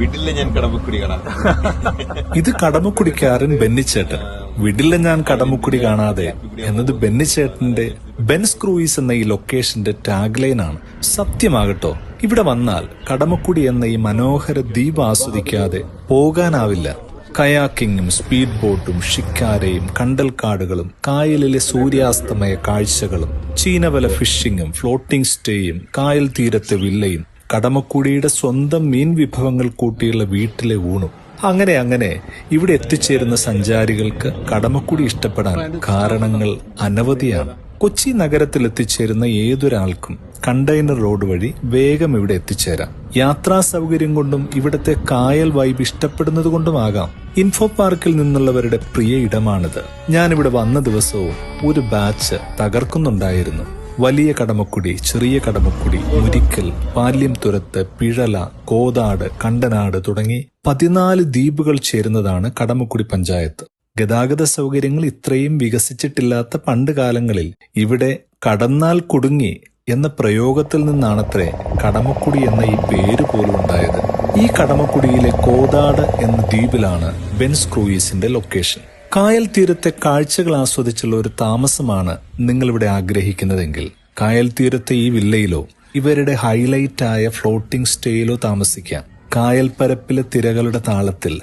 വിടില്ല ഞാൻ കടമക്കുടി കാണാതെ. ഇത് കടമക്കുടിക്കാരൻ ബെന്നിച്ചേട്ടൻ. വിടില്ല ഞാൻ കടമക്കുടി കാണാതെ എന്നത് ബെന്നിച്ചേട്ടന്റെ ബെൻസ് ക്രൂയിസ് എന്ന ഈ ലൊക്കേഷന്റെ ടാഗ്ലൈനാണ്. സത്യമാകട്ടോ, ഇവിടെ വന്നാൽ കടമക്കുടി എന്ന ഈ മനോഹര ദ്വീപ് ആസ്വദിക്കാതെ പോകാനാവില്ല. കയാക്കിങ്ങും സ്പീഡ് ബോട്ടും ഷിക്കാരയും കണ്ടൽക്കാടുകളും കായലിലെ സൂര്യാസ്തമയ കാഴ്ചകളും ചീനവല ഫിഷിങ്ങും ഫ്ലോട്ടിംഗ് സ്റ്റേയും കായൽ തീരത്തെ വില്ലയും കടമക്കുടിയുടെ സ്വന്തം മീൻ വിഭവങ്ങൾ കൂട്ടിയുള്ള വീട്ടിലെ ഊണും അങ്ങനെ ഇവിടെ എത്തിച്ചേരുന്ന സഞ്ചാരികൾക്ക് കടമക്കുടി ഇഷ്ടപ്പെടാൻ കാരണങ്ങൾ അനവധിയാണ്. കൊച്ചി നഗരത്തിൽ എത്തിച്ചേരുന്ന ഏതൊരാൾക്കും കണ്ടെയ്നർ റോഡ് വഴി വേഗം ഇവിടെ എത്തിച്ചേരാം. യാത്രാ സൗകര്യം കൊണ്ടും ഇവിടത്തെ കായൽ വൈബ് ഇഷ്ടപ്പെടുന്നത് കൊണ്ടുമാകാം ഇൻഫോ പാർക്കിൽ നിന്നുള്ളവരുടെ പ്രിയ ഇടമാണിത്. ഞാനിവിടെ വന്ന ദിവസവും ഒരു ബാച്ച് തകർക്കുന്നുണ്ടായിരുന്നു. വലിയ കടമക്കുടി, ചെറിയ കടമക്കുടി, മുരിക്കൽ, പാല്യംതുരത്ത്, പിഴല, കോതാട്, കണ്ടനാട് തുടങ്ങി 14 ദ്വീപുകൾ ചേരുന്നതാണ് കടമക്കുടി പഞ്ചായത്ത്. ഗതാഗത സൗകര്യങ്ങൾ ഇത്രയും വികസിച്ചിട്ടില്ലാത്ത പണ്ട് കാലങ്ങളിൽ ഇവിടെ കടന്നാൽ കുടുങ്ങി എന്ന പ്രയോഗത്തിൽ നിന്നാണത്രേ കടമക്കുടി എന്ന ഈ പേര് പോലും ഉണ്ടായത്. ഈ കടമക്കുടിയിലെ കോതാട് എന്ന ദ്വീപിലാണ് ബെൻസ് ക്രൂയിസിന്റെ ലൊക്കേഷൻ. കായൽ തീരത്തെ കാഴ്ചകൾ ആസ്വദിച്ചുള്ള ഒരു താമസമാണ് നിങ്ങളിവിടെ ആഗ്രഹിക്കുന്നതെങ്കിൽ കായൽ തീരത്തെ ഈ വില്ലയിലോ ഇവരുടെ ഹൈലൈറ്റായ ഫ്ലോട്ടിംഗ് സ്റ്റേയിലോ താമസിക്കാം. കായൽ പരപ്പിലെ തിരകളുടെ താളത്തിൽ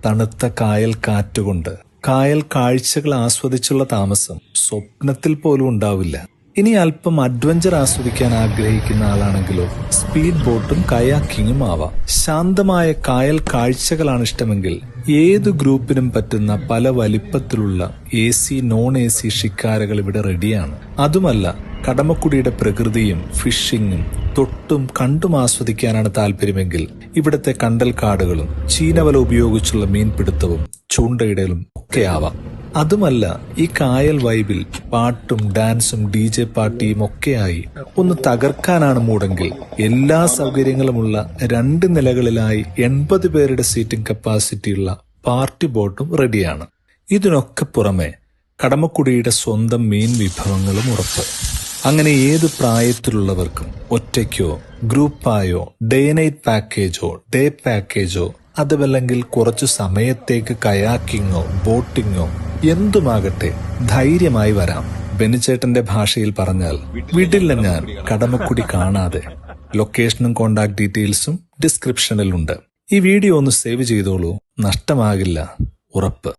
തണുത്ത കായൽ കാറ്റുകൊണ്ട് കായൽ കാഴ്ചകൾ ആസ്വദിച്ചുള്ള താമസം സ്വപ്നത്തിൽ പോലും ഉണ്ടാവില്ല. ഇനി അല്പം അഡ്വഞ്ചർ ആസ്വദിക്കാൻ ആഗ്രഹിക്കുന്ന ആളാണെങ്കിലോ സ്പീഡ് ബോട്ടും കയാക്കിങ്ങും ആവാം. ശാന്തമായ കായൽ കാഴ്ചകളാണ് ഇഷ്ടമെങ്കിൽ ഏതു ഗ്രൂപ്പിനും പറ്റുന്ന പല വലിപ്പത്തിലുള്ള AC, നോൺ AC ഷിക്കാരകൾ ഇവിടെ റെഡിയാണ്. അതുമല്ല, കടമക്കുടിയുടെ പ്രകൃതിയും ഫിഷിങ്ങും തൊട്ടും കണ്ടും ആസ്വദിക്കാനാണ് താല്പര്യമെങ്കിൽ ഇവിടത്തെ കണ്ടൽക്കാടുകളും ചീനവല ഉപയോഗിച്ചുള്ള മീൻപിടുത്തവും ചൂണ്ടയിടലും ഒക്കെ ആവാം. അതുമല്ല, ഈ കായൽ വൈബിൽ പാട്ടും ഡാൻസും DJ പാർട്ടിയും ഒക്കെയായി ഒന്ന് തകർക്കാനാണ് മൂടെങ്കിൽ എല്ലാ സൗകര്യങ്ങളുമുള്ള 2 നിലകളിലായി 80 പേരുടെ സീറ്റിംഗ് കപ്പാസിറ്റിയുള്ള പാർട്ടി ബോട്ടും റെഡിയാണ്. ഇതിനൊക്കെ പുറമെ കടമക്കുടിയുടെ സ്വന്തം മീൻ വിഭവങ്ങളും ഉറപ്പ്. അങ്ങനെ ഏത് പ്രായത്തിലുള്ളവർക്കും ഒറ്റയ്ക്കോ ഗ്രൂപ്പായോ ഡേ നൈറ്റ് പാക്കേജോ ഡേ പാക്കേജോ അതുമല്ലെങ്കിൽ കുറച്ചു സമയത്തേക്ക് കയാക്കിങ്ങോ ബോട്ടിങ്ങോ എന്തുമാകട്ടെ ധൈര്യമായി വരാം. ബെന്നിച്ചേട്ടന്റെ ഭാഷയിൽ പറഞ്ഞാൽ വിടില്ല ഞാൻ കടമക്കുടി കാണാതെ. ലൊക്കേഷനും കോണ്ടാക്ട് ഡീറ്റെയിൽസും ഡിസ്ക്രിപ്ഷനിലുണ്ട്. ഈ വീഡിയോ ഒന്ന് സേവ് ചെയ്തോളൂ, നഷ്ടമാകില്ല, ഉറപ്പ്.